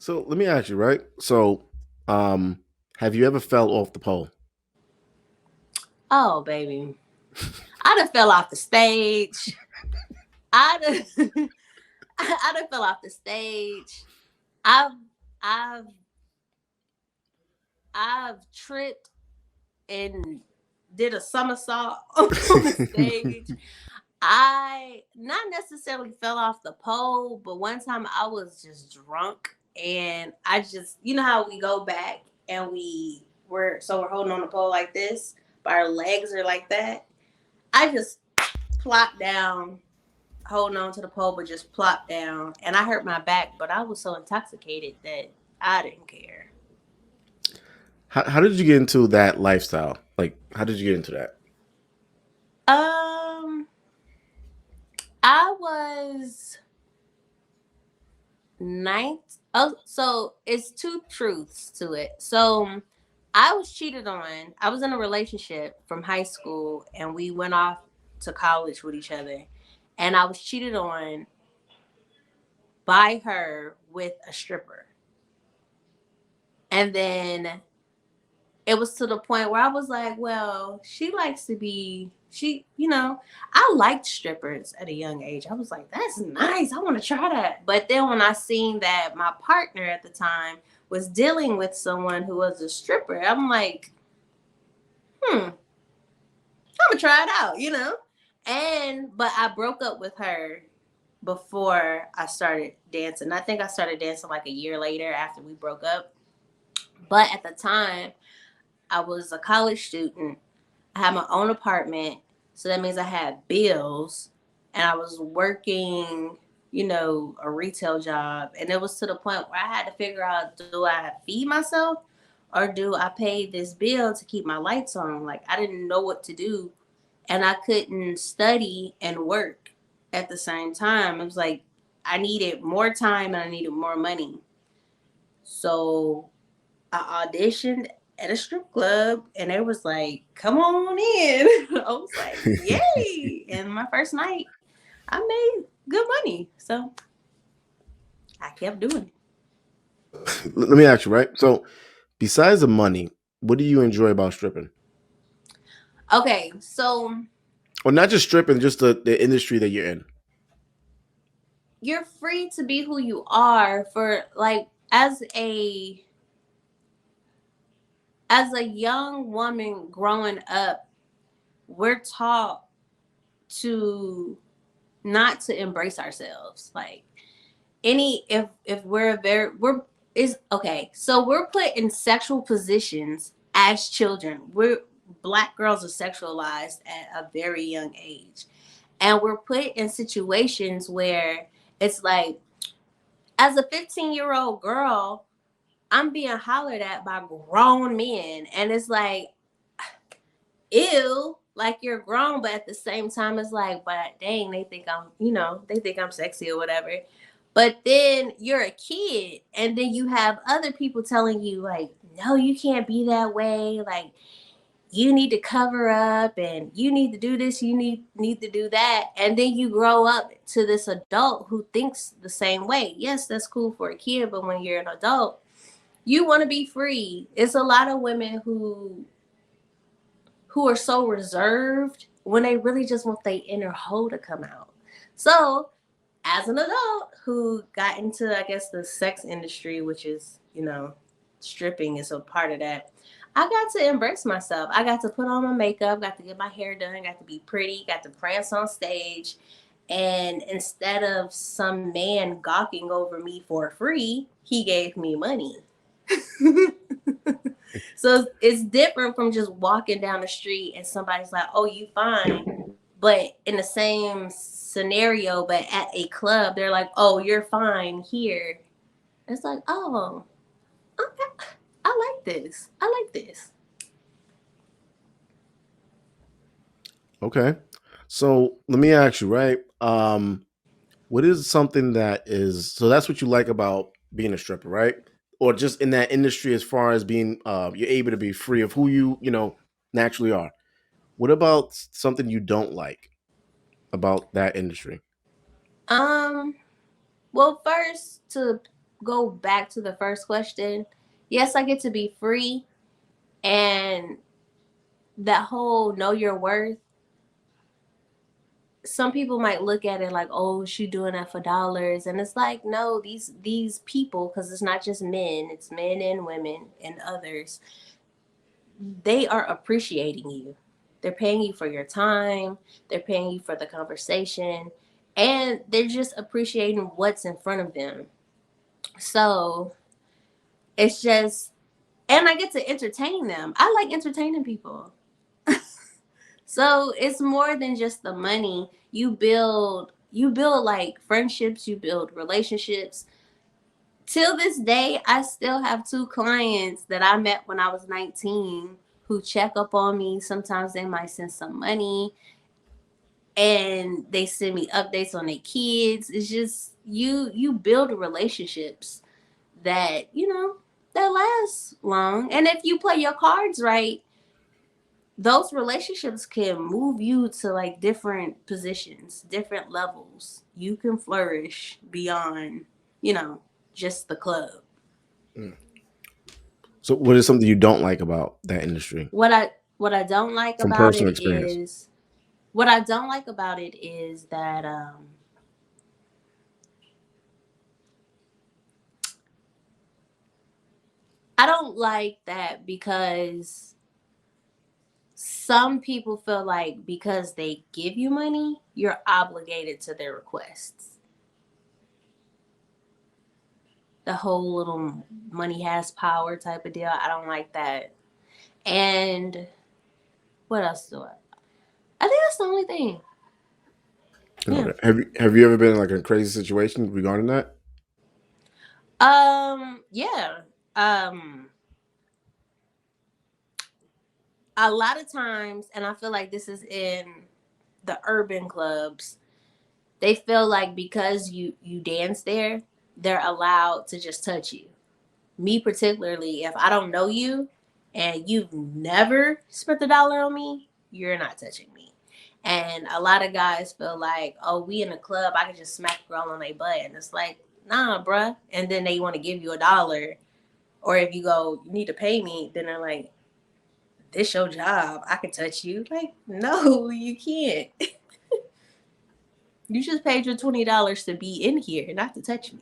So let me ask you, right? So, um, have you ever fell off the pole? Oh, baby. I done fell off the stage. I done, I done fell off the stage. I've, I've, I've tripped and did a somersault on the stage. I not necessarily fell off the pole, but one time I was just drunk and I just, you know how we go back and we're holding on the pole like this, but our legs are like that. I just plopped down, holding on to the pole, but just plopped down, and I hurt my back. But I was so intoxicated that I didn't care. How did you get into that lifestyle? Like, how did you get into that? Um, I was ninth. Oh, so it's two truths to it. So I was cheated on. I was in a relationship from high school, and we went off to college with each other, and I was cheated on by her with a stripper. And then it was to the point where I was like, well, she likes to be, I liked strippers at a young age. I was like, that's nice. I want to try that. But then when I seen that my partner at the time was dealing with someone who was a stripper, I'm like, I'm gonna try it out. But I broke up with her before I started dancing. I think I started dancing like a year later after we broke up. But at the time, I was a college student. I had my own apartment. So that means I had bills and I was working, a retail job. And it was to the point where I had to figure out, do I feed myself or do I pay this bill to keep my lights on? Like, I didn't know what to do. And I couldn't study and work at the same time. It was like I needed more time and I needed more money. So I auditioned at a strip club and it was like, come on in. I was like, yay. And my first night, I made good money. So I kept doing it. Let me ask you, right? So, besides the money, what do you enjoy about stripping? Okay, so Or not just stripping, just the industry that you're in. you're free to be who you are for like as a young woman growing up, we're taught to not to embrace ourselves. Like any if we're very we're is okay, so we're put in sexual positions as children. We're Black girls are sexualized at a very young age, and we're put in situations where it's like, as a 15-year-old girl, I'm being hollered at by grown men, and it's like, ew, like you're grown, but at the same time, it's like, but dang, they think I'm sexy or whatever. But then you're a kid, and then you have other people telling you, like, no, you can't be that way. Like, you need to cover up and you need to do this, you need to do that. And then you grow up to this adult who thinks the same way. Yes, that's cool for a kid, but when you're an adult, you want to be free. It's a lot of women who are so reserved when they really just want their inner hoe to come out. So, as an adult who got into, I guess, the sex industry, which is, stripping is a part of that, I got to embrace myself. I got to put on my makeup, got to get my hair done, got to be pretty, got to prance on stage. And instead of some man gawking over me for free, he gave me money. So it's different from just walking down the street and somebody's like, "Oh, you fine," but in the same scenario, but at a club, they're like, "Oh, you're fine here." It's like, "Oh, okay, I like this. I like this." Okay. So let me ask you, right? What is something that is so that's what you like about being a stripper, right? Or just in that industry as far as being you're able to be free of who you naturally are. What about something you don't like about that industry? Um. Well, first to go back to the first question, yes, I get to be free, and that whole know your worth. Some people might look at it like, oh, she doing that for dollars, and it's like, no, these people, because it's not just men, it's men and women and others. They are appreciating you. They're paying you for your time. They're paying you for the conversation, and they're just appreciating what's in front of them. So it's just, and I get to entertain them. I like entertaining people. So it's more than just the money. You build like friendships, you build relationships. Till this day, I still have two clients that I met when I was 19 who check up on me. Sometimes they might send some money, and they send me updates on their kids. It's just you build relationships that, that last long. And if you play your cards right, those relationships can move you to like different positions, different levels. You can flourish beyond, you know, just the club. Mm. So, what is something you don't like about that industry What I don't like from about personal it experience? is what I don't like about it is that I don't like that because some people feel like because they give you money, you're obligated to their requests. The whole little money has power type of deal. I don't like that. And what else do I think that's the only thing. Yeah. Okay. Have you ever been in like a crazy situation regarding that? Yeah. Um a lot of times, and I feel like this is in the urban clubs, they feel like because you dance there, they're allowed to just touch you. Me particularly, if I don't know you and you've never spent a dollar on me, you're not touching me. And a lot of guys feel like, oh, we in a club, I can just smack a girl on their butt. And it's like, nah, bruh. And then they want to give you a dollar. Or if you go, you need to pay me, then they're like, this your job. I can touch you. Like, no, you can't. You just paid your $20 to be in here, not to touch me.